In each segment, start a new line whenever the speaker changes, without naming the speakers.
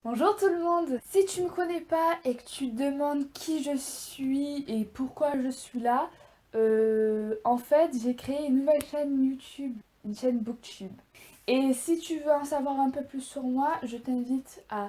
Bonjour tout le monde. Si tu me connais pas et que tu te demandes qui je suis et pourquoi je suis là, en fait j'ai créé une nouvelle chaîne YouTube, une chaîne Booktube. Et si tu veux en savoir un peu plus sur moi, je t'invite à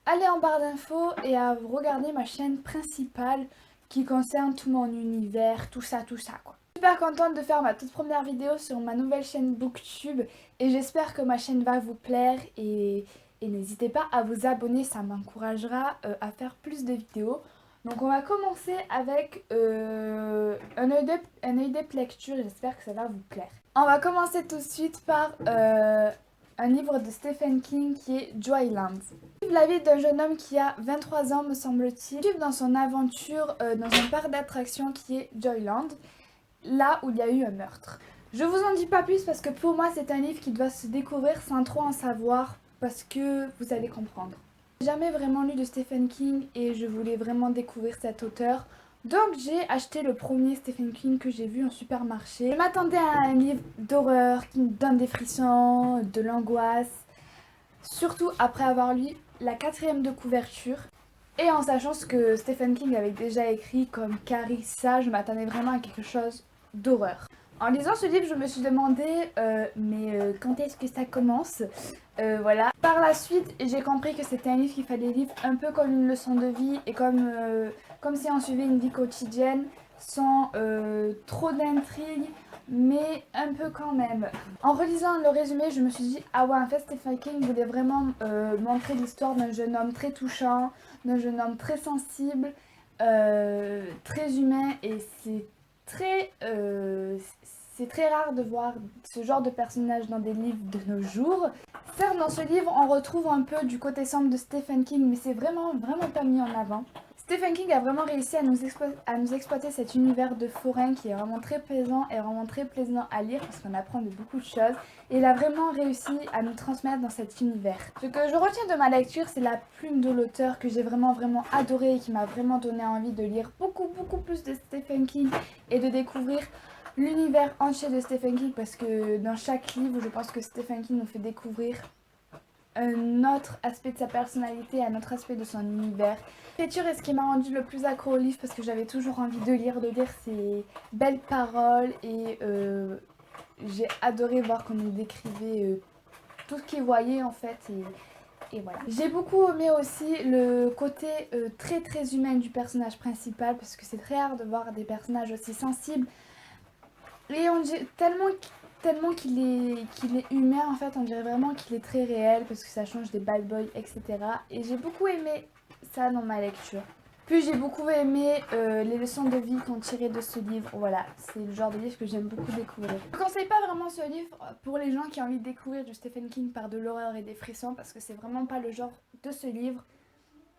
aller en barre d'infos et à regarder ma chaîne principale qui concerne tout mon univers, tout ça quoi. Super contente de faire ma toute première vidéo sur ma nouvelle chaîne Booktube et j'espère que ma chaîne va vous plaire et n'hésitez pas à vous abonner, ça m'encouragera à faire plus de vidéos. Donc on va commencer avec un œil de lecture, j'espère que ça va vous plaire. On va commencer tout de suite par un livre de Stephen King qui est Joyland. Suivre la vie d'un jeune homme qui a 23 ans me semble-t-il, suivre dans son aventure dans un parc d'attractions qui est Joyland, là où il y a eu un meurtre. Je vous en dis pas plus parce que pour moi c'est un livre qui doit se découvrir sans trop en savoir parce que vous allez comprendre. J'ai jamais vraiment lu de Stephen King et je voulais vraiment découvrir cet auteur. Donc j'ai acheté le premier Stephen King que j'ai vu en supermarché. Je m'attendais à un livre d'horreur qui me donne des frissons, de l'angoisse. Surtout après avoir lu la quatrième de couverture. Et en sachant ce que Stephen King avait déjà écrit comme Carissa, je m'attendais vraiment à quelque chose d'horreur. En lisant ce livre, je me suis demandé quand est-ce que ça commence. Voilà. Par la suite, j'ai compris que c'était un livre qu'il fallait lire un peu comme une leçon de vie et comme si on suivait une vie quotidienne sans trop d'intrigue, mais un peu quand même. En relisant le résumé, je me suis dit, ah ouais, en fait, Stephen King voulait vraiment montrer l'histoire d'un jeune homme très touchant, d'un jeune homme très sensible, très humain, et c'est très rare de voir ce genre de personnage dans des livres de nos jours. Certes, dans ce livre, on retrouve un peu du côté sombre de Stephen King, mais c'est vraiment pas mis en avant. Stephen King a vraiment réussi à nous exploiter cet univers de forain qui est vraiment très plaisant et vraiment très plaisant à lire parce qu'on apprend de beaucoup de choses. Et il a vraiment réussi à nous transmettre dans cet univers. Ce que je retiens de ma lecture, c'est la plume de l'auteur que j'ai vraiment adoré et qui m'a vraiment donné envie de lire beaucoup plus de Stephen King et de découvrir l'univers entier de Stephen King parce que dans chaque livre, je pense que Stephen King nous fait découvrir un autre aspect de sa personnalité, un autre aspect de son univers. L'écriture est ce qui m'a rendu le plus accro au livre parce que j'avais toujours envie de lire ses belles paroles et j'ai adoré voir qu'on nous décrivait tout ce qu'il voyait en fait et voilà. J'ai beaucoup aimé aussi le côté très humain du personnage principal parce que c'est très rare de voir des personnages aussi sensibles et on dit tellement qu'il est humain en fait, on dirait vraiment qu'il est très réel parce que ça change des bad boys, etc. Et j'ai beaucoup aimé ça dans ma lecture. Puis j'ai beaucoup aimé les leçons de vie qu'on tirait de ce livre. Voilà, c'est le genre de livre que j'aime beaucoup découvrir. Je ne conseille pas vraiment ce livre pour les gens qui ont envie de découvrir du Stephen King par de l'horreur et des frissons parce que c'est vraiment pas le genre de ce livre.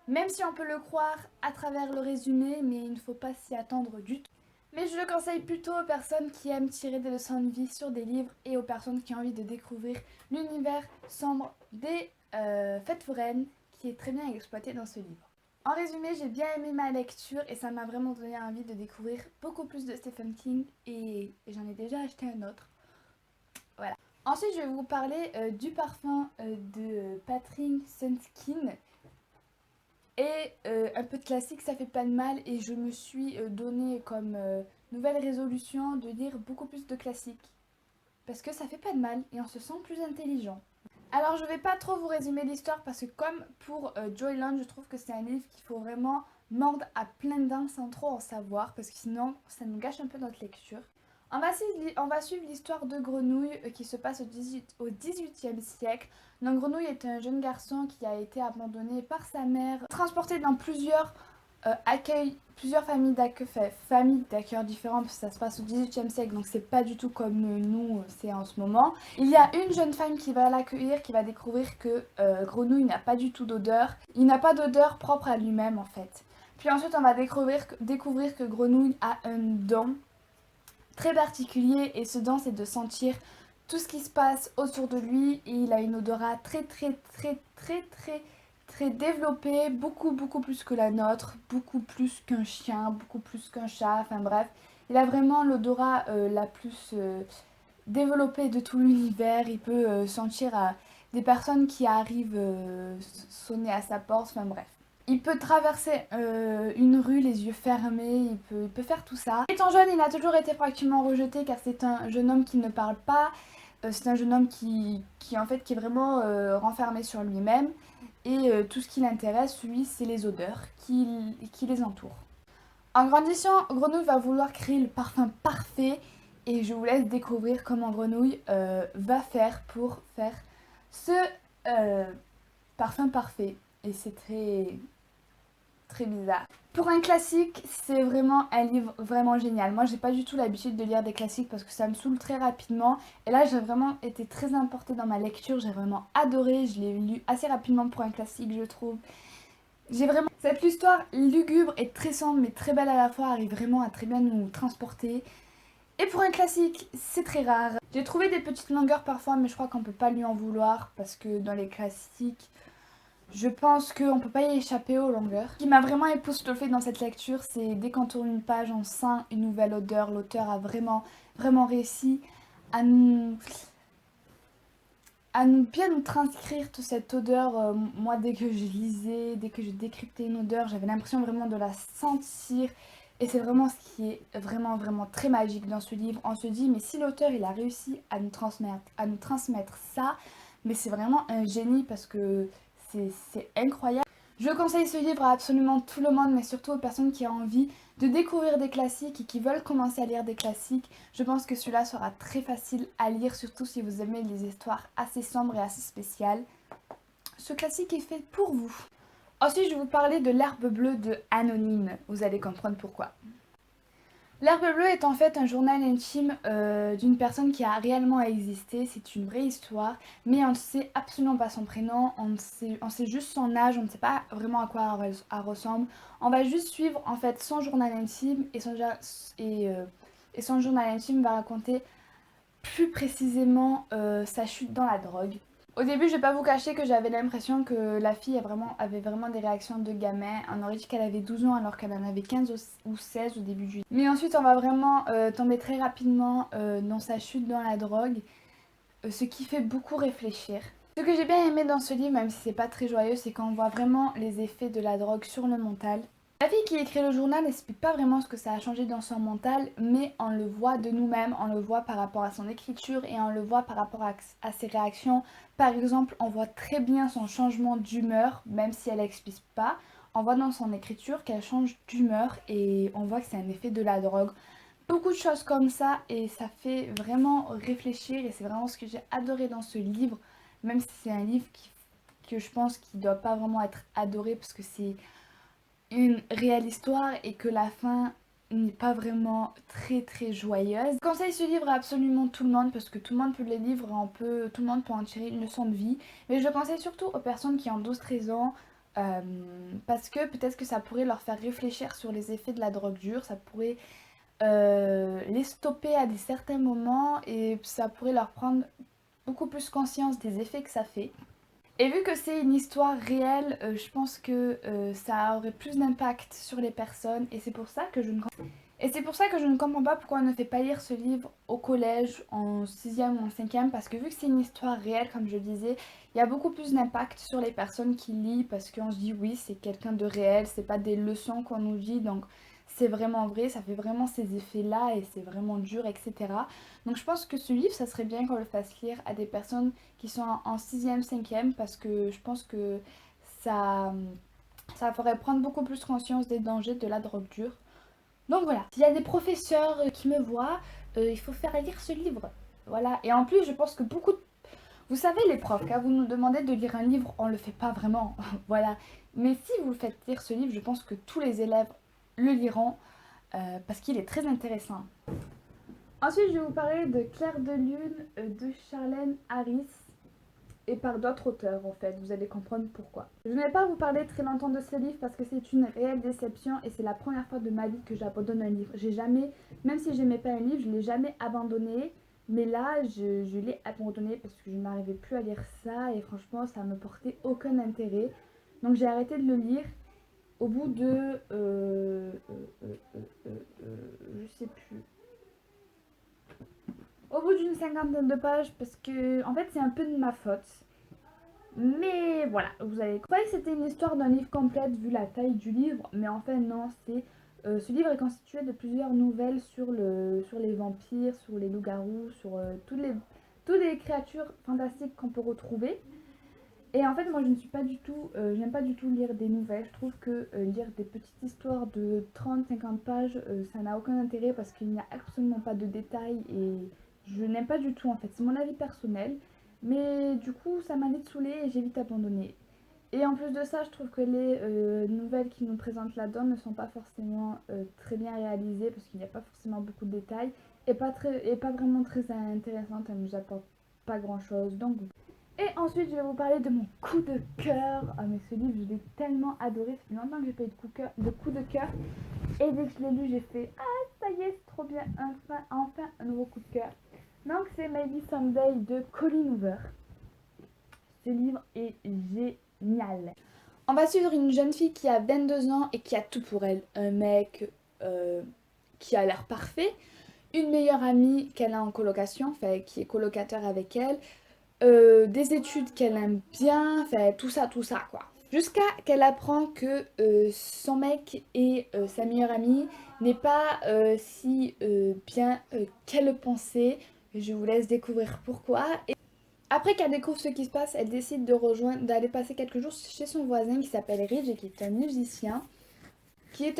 Même si on peut le croire à travers le résumé, mais il ne faut pas s'y attendre du tout. Mais je le conseille plutôt aux personnes qui aiment tirer des leçons de vie sur des livres et aux personnes qui ont envie de découvrir l'univers sombre des fêtes foraines qui est très bien exploité dans ce livre. En résumé, j'ai bien aimé ma lecture et ça m'a vraiment donné envie de découvrir beaucoup plus de Stephen King et j'en ai déjà acheté un autre. Voilà. Ensuite, je vais vous parler du parfum de Patrick Sunskin. Et un peu de classique, ça fait pas de mal et je me suis donné comme nouvelle résolution de lire beaucoup plus de classiques. Parce que ça fait pas de mal et on se sent plus intelligent. Alors je vais pas trop vous résumer l'histoire parce que comme pour Joyland, je trouve que c'est un livre qu'il faut vraiment mordre à plein dents sans trop en savoir parce que sinon ça nous gâche un peu notre lecture. On va suivre l'histoire de Grenouille qui se passe au XVIIIe siècle. Donc Grenouille est un jeune garçon qui a été abandonné par sa mère, transporté dans plusieurs familles d'accueil différentes parce que ça se passe au XVIIIe siècle, donc c'est pas du tout comme nous, c'est en ce moment. Il y a une jeune femme qui va l'accueillir, qui va découvrir que Grenouille n'a pas du tout d'odeur. Il n'a pas d'odeur propre à lui-même en fait. Puis ensuite on va découvrir que Grenouille a un don très particulier et ce don c'est de sentir tout ce qui se passe autour de lui et il a une odorat très développée, beaucoup plus que la nôtre, beaucoup plus qu'un chien, beaucoup plus qu'un chat, enfin bref, il a vraiment l'odorat la plus développée de tout l'univers, il peut sentir des personnes qui arrivent sonner à sa porte, enfin bref. Il peut traverser une rue les yeux fermés, il peut faire tout ça. Étant jeune, il a toujours été pratiquement rejeté car c'est un jeune homme qui ne parle pas. C'est un jeune homme en fait, qui est vraiment renfermé sur lui-même. Et tout ce qui l'intéresse, lui, c'est les odeurs qui les entourent. En grandissant, Grenouille va vouloir créer le parfum parfait. Et je vous laisse découvrir comment Grenouille va faire pour faire ce parfum parfait. Et c'est très bizarre. Pour un classique, c'est vraiment un livre vraiment génial. Moi, j'ai pas du tout l'habitude de lire des classiques parce que ça me saoule très rapidement. Et là, j'ai vraiment été très emportée dans ma lecture. J'ai vraiment adoré. Je l'ai lu assez rapidement pour un classique, je trouve. J'ai vraiment... Cette histoire lugubre et très sombre mais très belle à la fois arrive vraiment à très bien nous transporter. Et pour un classique, c'est très rare. J'ai trouvé des petites longueurs parfois, mais je crois qu'on peut pas lui en vouloir parce que dans les classiques, je pense qu'on peut pas y échapper aux longueurs. Ce qui m'a vraiment époustouflée dans cette lecture, c'est dès qu'on tourne une page, on sent une nouvelle odeur. L'auteur a vraiment réussi à nous bien nous transcrire toute cette odeur. Moi, dès que je lisais, dès que je décryptais une odeur, j'avais l'impression vraiment de la sentir. Et c'est vraiment ce qui est vraiment très magique dans ce livre. On se dit, mais si l'auteur il a réussi à nous transmettre ça, mais c'est vraiment un génie parce que c'est incroyable. Je conseille ce livre à absolument tout le monde, mais surtout aux personnes qui ont envie de découvrir des classiques et qui veulent commencer à lire des classiques. Je pense que celui-là sera très facile à lire, surtout si vous aimez les histoires assez sombres et assez spéciales. Ce classique est fait pour vous. Ensuite, je vais vous parler de L'Herbe Bleue de Anonyme. Vous allez comprendre pourquoi. L'Herbe Bleue est en fait un journal intime d'une personne qui a réellement existé. C'est une vraie histoire, mais on ne sait absolument pas son prénom, on sait juste son âge, on ne sait pas vraiment à quoi elle ressemble. On va juste suivre en fait son journal intime et son journal intime va raconter plus précisément sa chute dans la drogue. Au début, je vais pas vous cacher que j'avais l'impression que la fille avait vraiment des réactions de gamin. On aurait dit qu'elle avait 12 ans alors qu'elle en avait 15 ou 16 au début du livre. Mais ensuite, on va vraiment tomber très rapidement dans sa chute dans la drogue, ce qui fait beaucoup réfléchir. Ce que j'ai bien aimé dans ce livre, même si c'est pas très joyeux, c'est qu'on voit vraiment les effets de la drogue sur le mental. La fille qui écrit le journal n'explique pas vraiment ce que ça a changé dans son mental, mais on le voit de nous-mêmes, on le voit par rapport à son écriture et on le voit par rapport à ses réactions. Par exemple, on voit très bien son changement d'humeur, même si elle n'explique pas. On voit dans son écriture qu'elle change d'humeur et on voit que c'est un effet de la drogue. Beaucoup de choses comme ça et ça fait vraiment réfléchir et c'est vraiment ce que j'ai adoré dans ce livre, même si c'est un livre que je pense qu'il ne doit pas vraiment être adoré parce que c'est une réelle histoire et que la fin n'est pas vraiment très joyeuse. Je conseille ce livre à absolument tout le monde parce que tout le monde peut le lire et tout le monde peut en tirer une leçon de vie. Mais je le conseille surtout aux personnes qui ont 12-13 ans parce que peut-être que ça pourrait leur faire réfléchir sur les effets de la drogue dure, ça pourrait les stopper à des certains moments et ça pourrait leur prendre beaucoup plus conscience des effets que ça fait. Et vu que c'est une histoire réelle, je pense que ça aurait plus d'impact sur les personnes et c'est pour ça que je ne comprends pas pourquoi on ne fait pas lire ce livre au collège, en 6e ou en 5e, parce que vu que c'est une histoire réelle, comme je le disais, il y a beaucoup plus d'impact sur les personnes qui lisent parce qu'on se dit oui, c'est quelqu'un de réel, c'est pas des leçons qu'on nous dit, donc c'est vraiment vrai, ça fait vraiment ces effets-là et c'est vraiment dur, etc. Donc je pense que ce livre, ça serait bien qu'on le fasse lire à des personnes qui sont en 6e, 5e parce que je pense que ça, ça ferait prendre beaucoup plus conscience des dangers de la drogue dure. Donc voilà, s'il y a des professeurs qui me voient, il faut faire lire ce livre. Voilà, et en plus je pense que beaucoup de... Vous savez les profs, quand vous nous demandez de lire un livre, on le fait pas vraiment, voilà. Mais si vous faites lire ce livre, je pense que tous les élèves le liront parce qu'il est très intéressant. Ensuite, je vais vous parler de Clair de Lune de Charlène Harris et par d'autres auteurs en fait, vous allez comprendre pourquoi. Je ne vais pas vous parler très longtemps de ce livre parce que c'est une réelle déception et c'est la première fois de ma vie que j'abandonne un livre. J'ai jamais, même si j'aimais pas un livre, je ne l'ai jamais abandonné, mais là je l'ai abandonné parce que je n'arrivais plus à lire ça et franchement ça me portait aucun intérêt. Donc j'ai arrêté de le lire au bout de... je sais plus. Au bout d'une cinquantaine de pages parce que en fait c'est un peu de ma faute. Mais voilà, vous allez croire que c'était une histoire d'un livre complète vu la taille du livre, mais en fait non, ce livre est constitué de plusieurs nouvelles sur les vampires, sur les loups-garous, sur toutes les créatures fantastiques qu'on peut retrouver. Et en fait, moi, je ne suis pas du tout, j'aime pas du tout lire des nouvelles. Je trouve que lire des petites histoires de 30-50 pages, ça n'a aucun intérêt parce qu'il n'y a absolument pas de détails et je n'aime pas du tout en fait. C'est mon avis personnel, mais du coup, ça m'a vite saoulée et j'ai vite abandonné. Et en plus de ça, je trouve que les nouvelles qui nous présentent là-dedans ne sont pas forcément très bien réalisées parce qu'il n'y a pas forcément beaucoup de détails et pas vraiment très intéressantes. Elles nous apportent pas grand-chose. Donc et ensuite, je vais vous parler de mon coup de cœur. Ah, mais ce livre, je l'ai tellement adoré. Ça fait longtemps que j'ai pas eu de coup de cœur. Et dès que je l'ai lu, j'ai fait ah, ça y est, c'est trop bien. Enfin, un nouveau coup de cœur. Donc, c'est Maybe Someday de Colleen Hoover. Ce livre est génial. On va suivre une jeune fille qui a 22 ans et qui a tout pour elle. Un mec qui a l'air parfait. Une meilleure amie qu'elle a en colocation, enfin, qui est colocataire avec elle. Des études qu'elle aime bien, enfin tout ça quoi. Jusqu'à qu'elle apprend que son mec et sa meilleure amie n'est pas si bien qu'elle le pensait. Je vous laisse découvrir pourquoi. Et après qu'elle découvre ce qui se passe, elle décide d'aller passer quelques jours chez son voisin qui s'appelle Ridge et qui est un musicien qui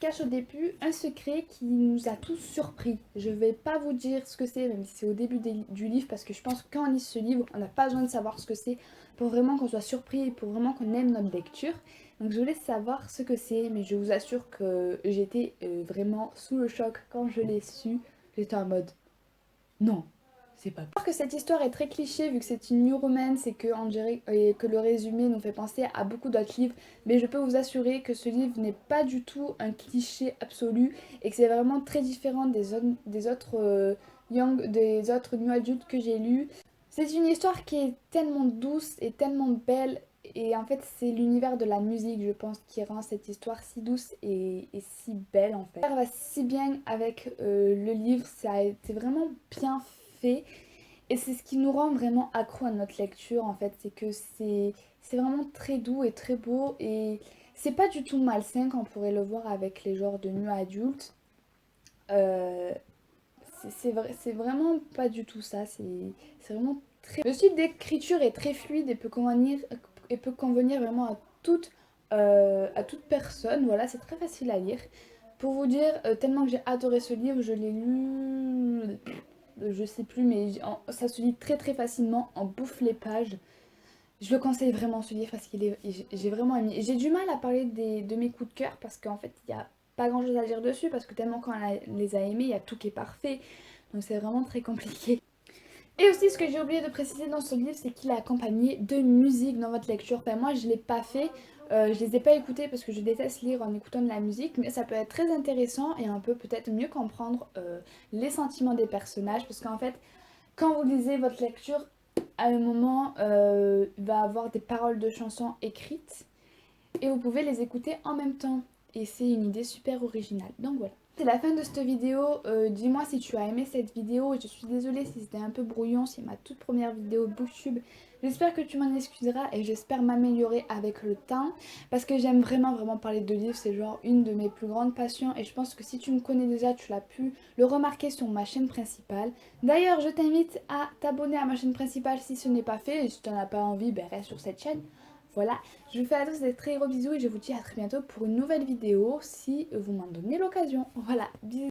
cache au début un secret qui nous a tous surpris. Je vais pas vous dire ce que c'est, même si c'est au début du livre, parce que je pense que quand on lit ce livre, on n'a pas besoin de savoir ce que c'est pour vraiment qu'on soit surpris et pour vraiment qu'on aime notre lecture. Donc je vous laisse savoir ce que c'est, mais je vous assure que j'étais vraiment sous le choc quand je l'ai su. J'étais en mode non, c'est pas. Je pense que cette histoire est très cliché vu que c'est une new romance et que le résumé nous fait penser à beaucoup d'autres livres, mais je peux vous assurer que ce livre n'est pas du tout un cliché absolu et que c'est vraiment très différent des autres des autres new adultes que j'ai lus. C'est une histoire qui est tellement douce et tellement belle. Et en fait, c'est l'univers de la musique, je pense, qui rend cette histoire si douce et si belle, en fait. Ça va si bien avec le livre, ça a été vraiment bien fait. Et c'est ce qui nous rend vraiment accro à notre lecture, en fait. C'est que c'est vraiment très doux et très beau. Et c'est pas du tout malsain, qu'on pourrait le voir avec les genres de nu adultes. Euh, c'est vraiment pas du tout ça. C'est vraiment très... Le style d'écriture est très fluide et peut convenir vraiment à toute personne. Voilà, c'est très facile à lire. Pour vous dire, tellement que j'ai adoré ce livre, je l'ai lu, je sais plus, mais ça se lit très très facilement, on bouffe les pages. Je le conseille vraiment ce livre parce j'ai vraiment aimé. J'ai du mal à parler de mes coups de cœur parce qu'en fait, il n'y a pas grand chose à dire dessus parce que tellement quand les a aimés, il y a tout qui est parfait. Donc c'est vraiment très compliqué. Et aussi, ce que j'ai oublié de préciser dans ce livre, c'est qu'il est accompagné de musique dans votre lecture. Enfin, moi, je ne l'ai pas fait, je les ai pas écoutés parce que je déteste lire en écoutant de la musique, mais ça peut être très intéressant et on peut peut-être mieux comprendre les sentiments des personnages parce qu'en fait, quand vous lisez votre lecture, à un moment, il va avoir des paroles de chansons écrites et vous pouvez les écouter en même temps. Et c'est une idée super originale. Donc voilà. C'est la fin de cette vidéo. Dis-moi si tu as aimé cette vidéo. Je suis désolée si c'était un peu brouillon, c'est ma toute première vidéo Booktube. J'espère que tu m'en excuseras et j'espère m'améliorer avec le temps parce que j'aime vraiment parler de livres, c'est genre une de mes plus grandes passions et je pense que si tu me connais déjà, tu l'as pu le remarquer sur ma chaîne principale. D'ailleurs, je t'invite à t'abonner à ma chaîne principale si ce n'est pas fait et si tu n'en as pas envie, ben reste sur cette chaîne. Voilà, je vous fais à tous des très gros bisous et je vous dis à très bientôt pour une nouvelle vidéo si vous m'en donnez l'occasion. Voilà, bisous.